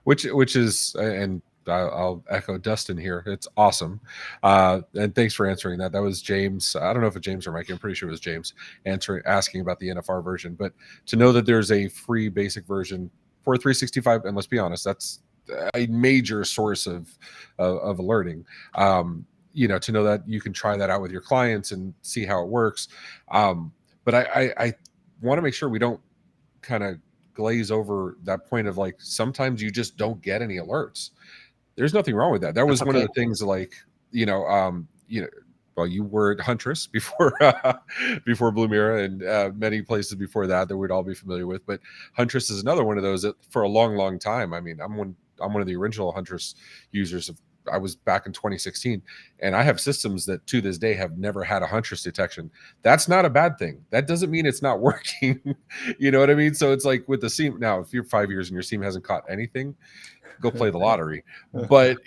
Speaker 1: Which is, and I'll echo Dustin here, it's awesome. And thanks for answering that. That was James. I don't know if it's James or Mike. I'm pretty sure it was James asking about the NFR version. But to know that there's a free basic version for 365, and let's be honest, that's a major source of alerting. To know that you can try that out with your clients and see how it works. But I want to make sure we don't kind of glaze over that point of like, sometimes you just don't get any alerts. There's nothing wrong with that. That was one of the things, like, well, you were at Huntress before before Blumira, and many places before that we'd all be familiar with. But Huntress is another one of those that for a long time. I mean, I'm one of the original Huntress users I was back in 2016, and I have systems that to this day have never had a huntress detection. That's not a bad thing. That doesn't mean it's not working. You know what I mean? So it's like with the SIEM now, if you're 5 years and your SIEM hasn't caught anything, go play the lottery. But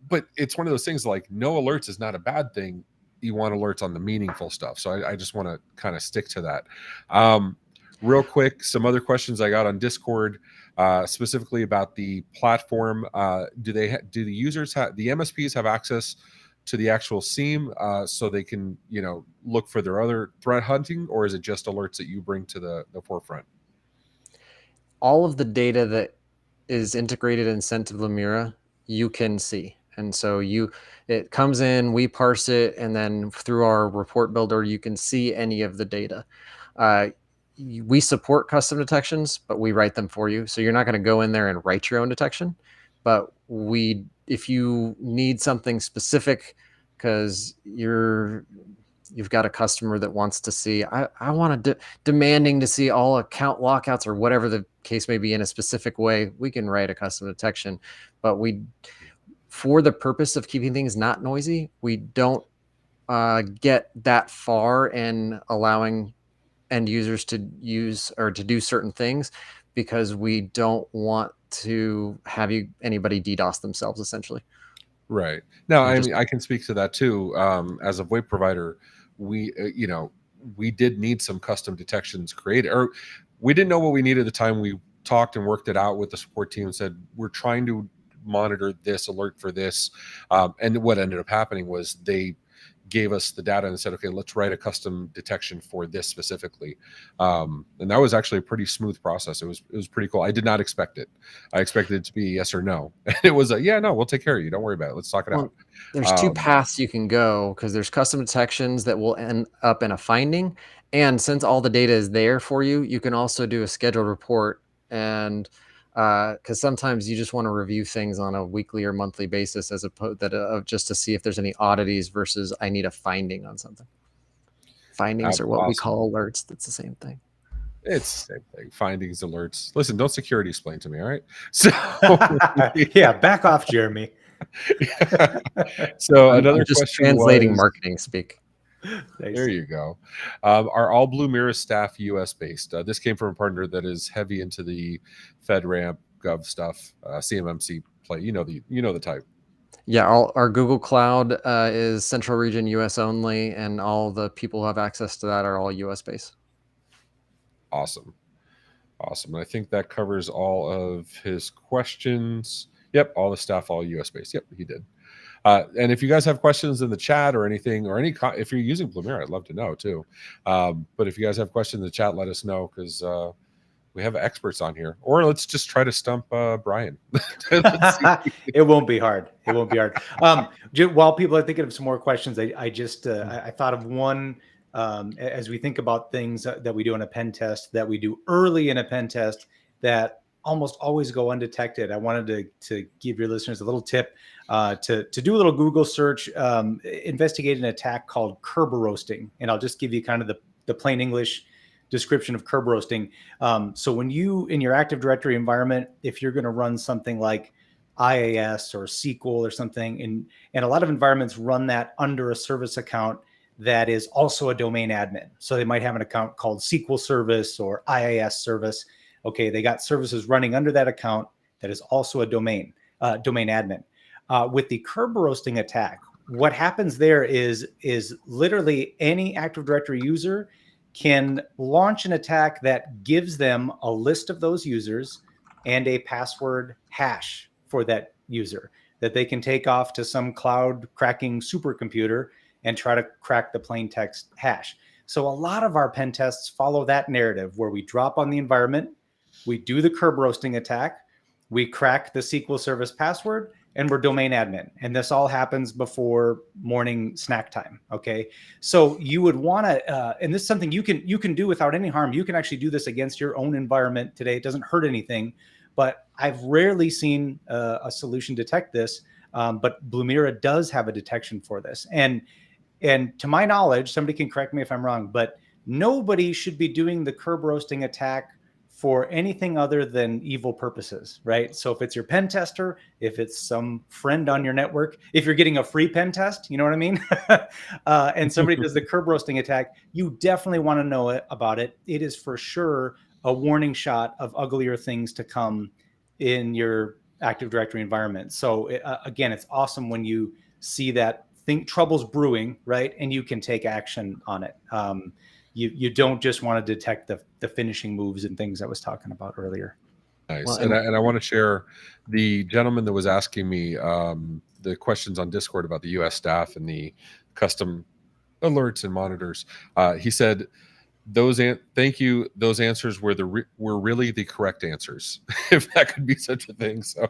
Speaker 1: but it's one of those things, like, no alerts is not a bad thing. You want alerts on the meaningful stuff. So I just want to kind of stick to that. Real quick, some other questions I got on Discord, specifically about the platform. Do the users have, the MSPs have access to the actual SIEM, so they can, look for their other threat hunting, or is it just alerts that you bring to the forefront?
Speaker 2: All of the data that is integrated and sent to Blumira, you can see. And so it comes in, we parse it, and then through our report builder, you can see any of the data. We support custom detections, but we write them for you. So you're not going to go in there and write your own detection. But if you need something specific, because you've got a customer that wants to see, I want to demanding to see all account lockouts or whatever the case may be in a specific way, we can write a custom detection. But for the purpose of keeping things not noisy, we don't get that far in allowing end users to use or to do certain things, because we don't want to have anybody DDoS themselves, essentially.
Speaker 1: Right. Now, I mean, I can speak to that too. As a VoIP provider, we did need some custom detections created, or we didn't know what we needed at the time. We talked and worked it out with the support team and said, we're trying to monitor this alert for this. And what ended up happening was they gave us the data and said, okay, let's write a custom detection for this specifically. And that was actually a pretty smooth process. It was pretty cool. I did not expect it. I expected it to be yes or no. And it was yeah, no, we'll take care of you. Don't worry about it. Let's talk it out.
Speaker 2: There's two paths you can go, because there's custom detections that will end up in a finding. And since all the data is there for you, you can also do a scheduled report. And because sometimes you just want to review things on a weekly or monthly basis, as opposed just to see if there's any oddities versus I need a finding on something. Findings are what we call alerts. That's the same thing.
Speaker 1: It's the same thing. Findings, alerts. Listen, don't security explain to me, all right? So
Speaker 3: yeah, back off, Jeremy.
Speaker 1: So
Speaker 2: I'm
Speaker 1: another
Speaker 2: just
Speaker 1: question
Speaker 2: translating marketing speak.
Speaker 3: Nice.
Speaker 1: There you go. Are all Blumira staff US based? This came from a partner that is heavy into the FedRAMP Gov stuff, CMMC play. You know the type.
Speaker 2: Yeah, our Google Cloud is Central Region US only, and all the people who have access to that are all US based.
Speaker 1: Awesome. And I think that covers all of his questions. Yep, all the staff, all US based. Yep, he did. And if you guys have questions in the chat or anything, or if you're using Blumira, I'd love to know too. But if you guys have questions in the chat, let us know, because we have experts on here. Or let's just try to stump Brian.
Speaker 3: It won't be hard. It won't be hard. While people are thinking of some more questions, I thought of one. As we think about things that we do in a pen test, that we do early in a pen test, that almost always go undetected. I wanted to give your listeners a little tip to do a little Google search, investigate an attack called curb roasting. And I'll just give you kind of the plain English description of curb roasting. So when in your Active Directory environment, if you're going to run something like IAS or SQL or something, and a lot of environments run that under a service account that is also a domain admin. So they might have an account called SQL service or IAS service. Okay, they got services running under that account that is also a domain admin. With the curb roasting attack, what happens there is literally any Active Directory user can launch an attack that gives them a list of those users and a password hash for that user that they can take off to some cloud cracking supercomputer and try to crack the plain text hash. So a lot of our pen tests follow that narrative, where we drop on the environment, we do the curb roasting attack, we crack the SQL service password, and we're domain admin. And this all happens before morning snack time. Okay. So you would want to, and this is something you can do without any harm. You can actually do this against your own environment today. It doesn't hurt anything, but I've rarely seen a solution detect this. But Blumira does have a detection for this. And to my knowledge, somebody can correct me if I'm wrong, but nobody should be doing the curb roasting attack for anything other than evil purposes, right? So if it's your pen tester, if it's some friend on your network, if you're getting a free pen test, you know what I mean? And somebody does the curb roasting attack, you definitely want to know about it. It is for sure a warning shot of uglier things to come in your Active Directory environment. So again, it's awesome when you see that trouble's brewing, right? And you can take action on it. You don't just want to detect the finishing moves and things I was talking about earlier.
Speaker 1: Nice.
Speaker 2: Well,
Speaker 1: and I want to share the gentleman that was asking me the questions on Discord about the US staff and the custom alerts and monitors. He said, thank you. Those answers were were really the correct answers, if that could be such a thing. So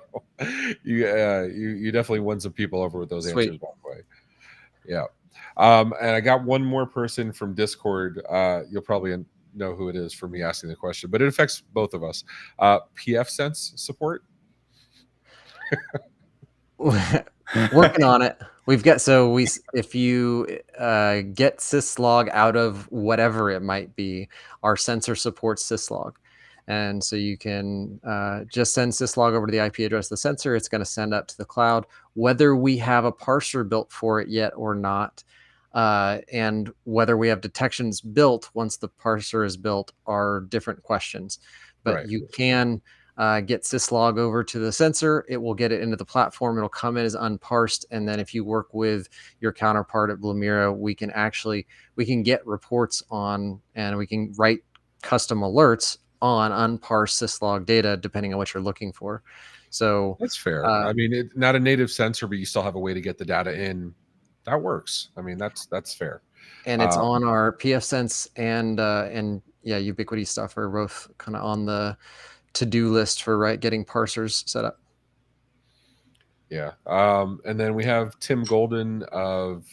Speaker 1: you definitely won some people over with those answers, by the way. Yeah. And I got one more person from Discord. You'll probably know who it is for me asking the question, but it affects both of us. PFSense support.
Speaker 2: Working on it. We've got, if you get syslog out of whatever it might be, our sensor supports syslog. And so you can just send syslog over to the IP address of the sensor. It's going to send up to the cloud, whether we have a parser built for it yet or not. And whether we have detections built once the parser is built are different questions. But
Speaker 1: Right.
Speaker 2: you can get syslog over to the sensor. It will get it into the platform. It'll come in as unparsed. And then if you work with your counterpart at Blumira, we can get reports on, and we can write custom alerts on unparsed syslog data, depending on what you're looking for. So
Speaker 1: that's fair. I mean, it's not a native sensor, but you still have a way to get the data in. That works. I mean, that's fair.
Speaker 2: And it's on our PFSense and Ubiquity stuff are both kind of on the to-do list for getting parsers set up.
Speaker 1: Yeah. And then we have Tim Golden of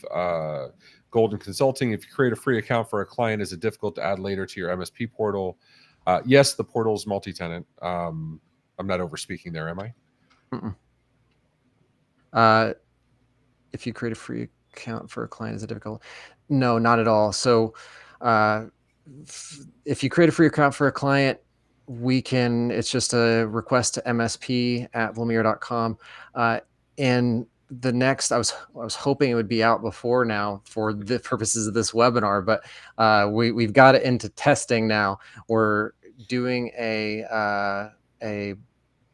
Speaker 1: Golden Consulting. If you create a free account for a client, is it difficult to add later to your MSP portal? Yes, the portal is multi-tenant. I'm not over speaking there, am I?
Speaker 2: If you create a free account for a client, is it difficult? No, not at all. So if you create a free account for a client, it's just a request to msp@blumira.com. And the next, I was hoping it would be out before now for the purposes of this webinar, but we've got it into testing now. We're doing a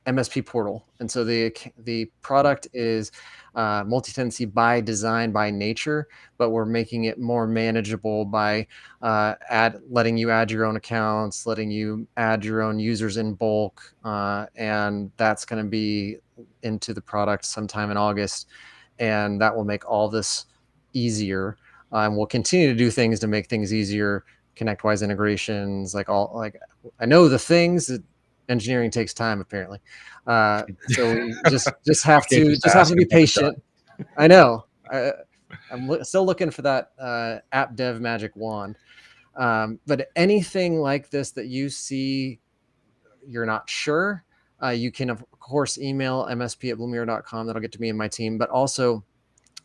Speaker 2: MSP portal. And so the product is multi-tenancy by design, by nature, but we're making it more manageable by letting you add your own accounts, letting you add your own users in bulk. And that's going to be into the product sometime in August. And that will make all this easier. And we'll continue to do things to make things easier, ConnectWise integrations, I know the things that engineering takes time apparently. So we just have to be patient. I know. I'm still looking for that app dev magic wand. But anything like this that you see you're not sure, you can of course email msp@blumira.com. That'll get to me and my team. But also,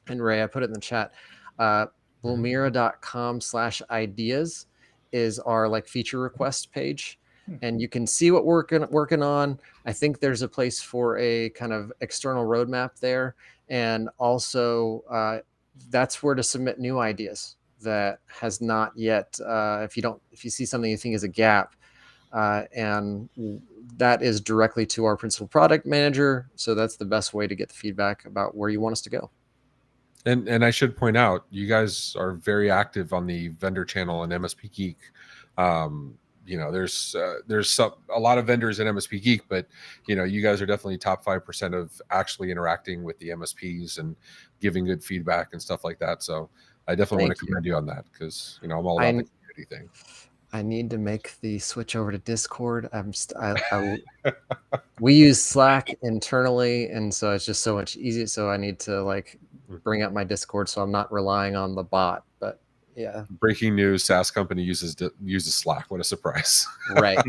Speaker 2: and Ray, I put it in the chat, blumira.com/ideas is our feature request page. And you can see what we're working on. I think there's a place for a kind of external roadmap there. And also that's where to submit new ideas that has not yet, if you see something you think is a gap, and that is directly to our principal product manager. So that's the best way to get the feedback about where you want us to go.
Speaker 1: And I should point out, you guys are very active on the vendor channel and MSP Geek. There's a lot of vendors in MSP Geek, but you guys are definitely top 5% of actually interacting with the MSPs and giving good feedback and stuff like that. So I definitely want to commend you on that, because I'm all about the community thing.
Speaker 2: I need to make the switch over to Discord. We use Slack internally, and so it's just so much easier. So I need to bring up my Discord, so I'm not relying on the bot. But yeah.
Speaker 1: Breaking news: SaaS company uses Slack. What a surprise!
Speaker 2: Right.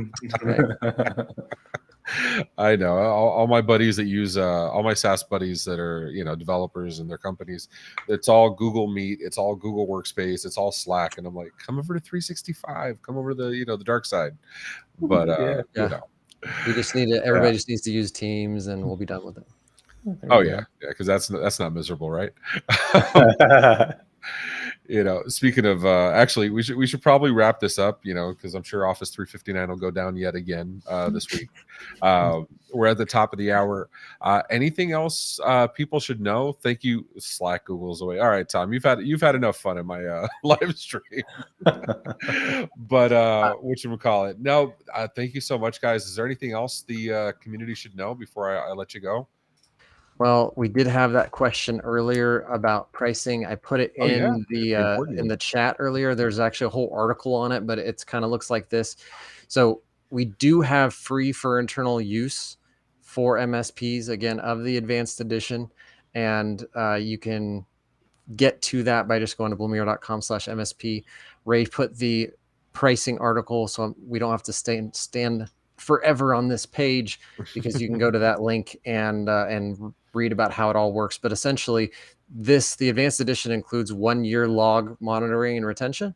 Speaker 1: I know all my buddies that use all my SaaS buddies that are developers and their companies. It's all Google Meet, it's all Google Workspace, it's all Slack, and I'm like, come over to 365, come over to the dark side. But
Speaker 2: Yeah. We just need to. Everybody just needs to use Teams, and we'll be done with it.
Speaker 1: Oh yeah, because that's not miserable, right? Speaking of, actually, we should probably wrap this up, because I'm sure Office 359 will go down yet again this week. We're at the top of the hour. Anything else people should know? Thank you. Slack Google's away. All right, Tom, you've had enough fun in my live stream. But whatchamacallit? No, thank you so much, guys. Is there anything else the community should know before I let you go?
Speaker 2: Well, we did have that question earlier about pricing. I put it in the chat earlier. There's actually a whole article on it, but it's kind of looks like this. So we do have free for internal use for MSPs, again, of the advanced edition. And you can get to that by just going to blumira.com/MSP. Ray put the pricing article, so we don't have to stand forever on this page, because you can go to that link and read about how it all works. But essentially, the advanced edition includes 1 year log monitoring and retention,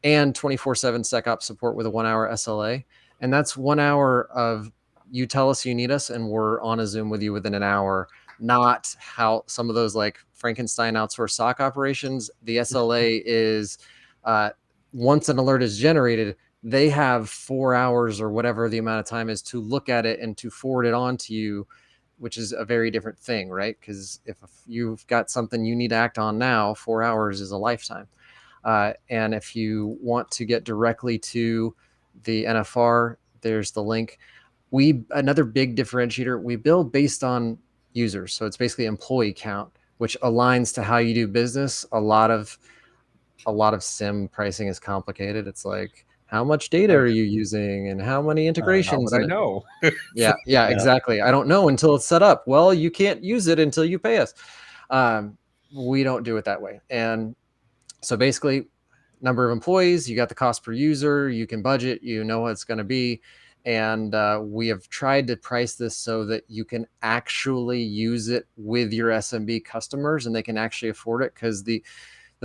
Speaker 2: and 24/7 SecOps support with a 1 hour SLA. And that's 1 hour of you tell us you need us, and we're on a Zoom with you within an hour. Not how some of those like Frankenstein outsourced SOC operations. The SLA is once an alert is generated, they have 4 hours or whatever the amount of time is to look at it and to forward it on to you, which is a very different thing, right? Because if you've got something you need to act on now, 4 hours is a lifetime. And if you want to get directly to the NFR, there's the link. Another big differentiator, we build based on users. So it's basically employee count, which aligns to how you do business. A lot of SIEM pricing is complicated. It's like, how much data are you using and how many integrations?
Speaker 1: How would I know?
Speaker 2: Yeah, exactly. I don't know until it's set up. Well, you can't use it until you pay us. We don't do it that way. And so basically, number of employees, you got the cost per user, you can budget, you know what it's going to be. And we have tried to price this so that you can actually use it with your SMB customers and they can actually afford it. Because the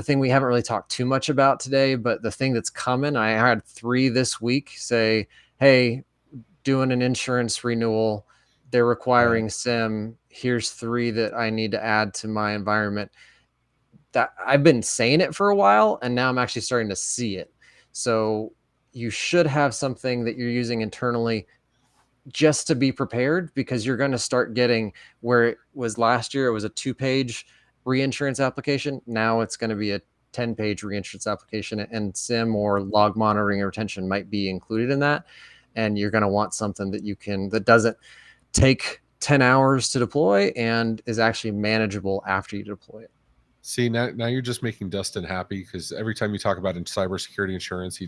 Speaker 2: thing we haven't really talked too much about today, but the thing that's coming, I had 3 this week say, hey, doing an insurance renewal, they're requiring SIEM. Here's 3 that I need to add to my environment. That I've been saying it for a while, and now I'm actually starting to see it. So you should have something that you're using internally just to be prepared, because you're going to start getting where it was last year. It was a 2-page reinsurance application. Now it's going to be a 10-page reinsurance application, and SIEM or log monitoring and retention might be included in that. And you're going to want something that doesn't take 10 hours to deploy and is actually manageable after you deploy it.
Speaker 1: See, now you're just making Dustin happy, because every time you talk about cybersecurity insurance,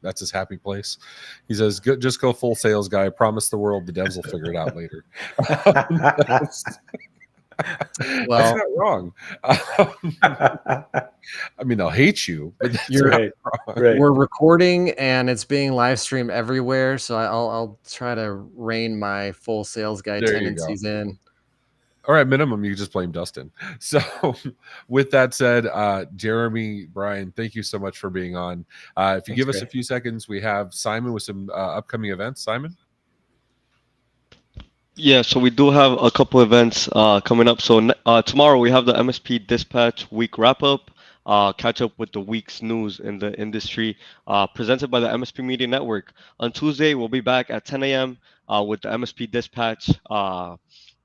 Speaker 1: that's his happy place. He says, just go full sales guy. I promise the world the devs will figure it out later. Well, that's not wrong. I mean, they'll hate you, but that's
Speaker 2: right. We're recording and it's being live streamed everywhere, so I'll try to rein my full sales guy tendencies in.
Speaker 1: All right, minimum, you just blame Dustin. So with that said, Jeremy, Brian, thank you so much for being on. If you give us a few seconds, we have Simon with some upcoming events. Simon?
Speaker 4: Yeah, so we do have a couple events coming up. So tomorrow we have the MSP Dispatch Week Wrap-Up. Catch up with the week's news in the industry, presented by the MSP Media Network. On Tuesday, we'll be back at 10 a.m. With the MSP Dispatch,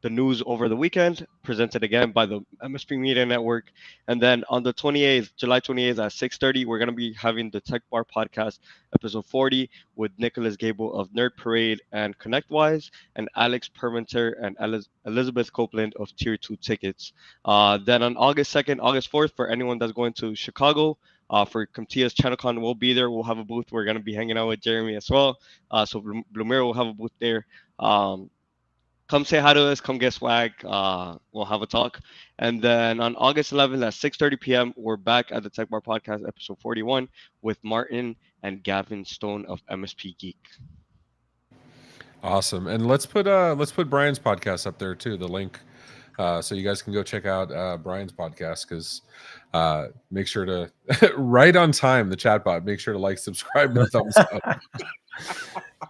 Speaker 4: the news over the weekend, presented again by the MSP Media Network. And then on the 28th, July 28th at 6:30, we're going to be having the Tech Bar Podcast, episode 40, with Nicholas Gable of Nerd Parade and ConnectWise, and Alex Permenter and Elizabeth Copeland of Tier 2 Tickets. Then on August 2nd, August 4th, for anyone that's going to Chicago, for CompTIA's ChannelCon, we'll be there. We'll have a booth. We're going to be hanging out with Jeremy as well. So Blumira will have a booth there. Come say hi to us. Come get swag. We'll have a talk. And then on August 11th at 6:30 p.m., we're back at the Tech Bar Podcast, episode 41, with Martin and Gavin Stone of MSP Geek.
Speaker 1: Awesome. And let's put Brian's podcast up there too, the link. So you guys can go check out Brian's podcast, because make sure to right on time, the chatbot, make sure to like, subscribe, and thumbs up.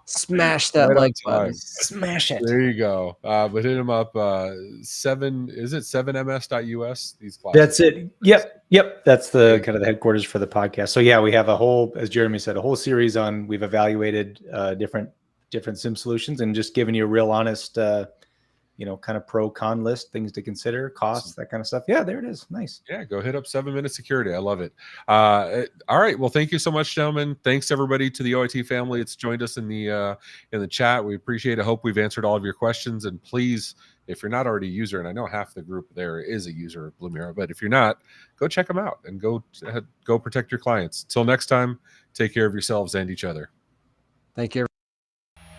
Speaker 2: Smash that
Speaker 1: Right on
Speaker 2: like button.
Speaker 1: time.
Speaker 3: Smash it.
Speaker 1: There you go. But hit him up. 7ms.us, these classes.
Speaker 3: That's it. Yep. That's the kind of the headquarters for the podcast. So yeah, we have a whole, as Jeremy said, a whole series on, we've evaluated different SIM solutions and just giving you a real honest, kind of pro con list, things to consider, costs, that kind of stuff. Yeah, there it is. Nice.
Speaker 1: Yeah, go hit up 7 Minute Security. I love it. All right. Well, thank you so much, gentlemen. Thanks everybody to the OIT family that's joined us in the chat. We appreciate it. Hope we've answered all of your questions. And please, if you're not already a user, and I know half the group there is a user of Blumira, but if you're not, go check them out and go protect your clients. Till next time, take care of yourselves and each other.
Speaker 2: Thank you.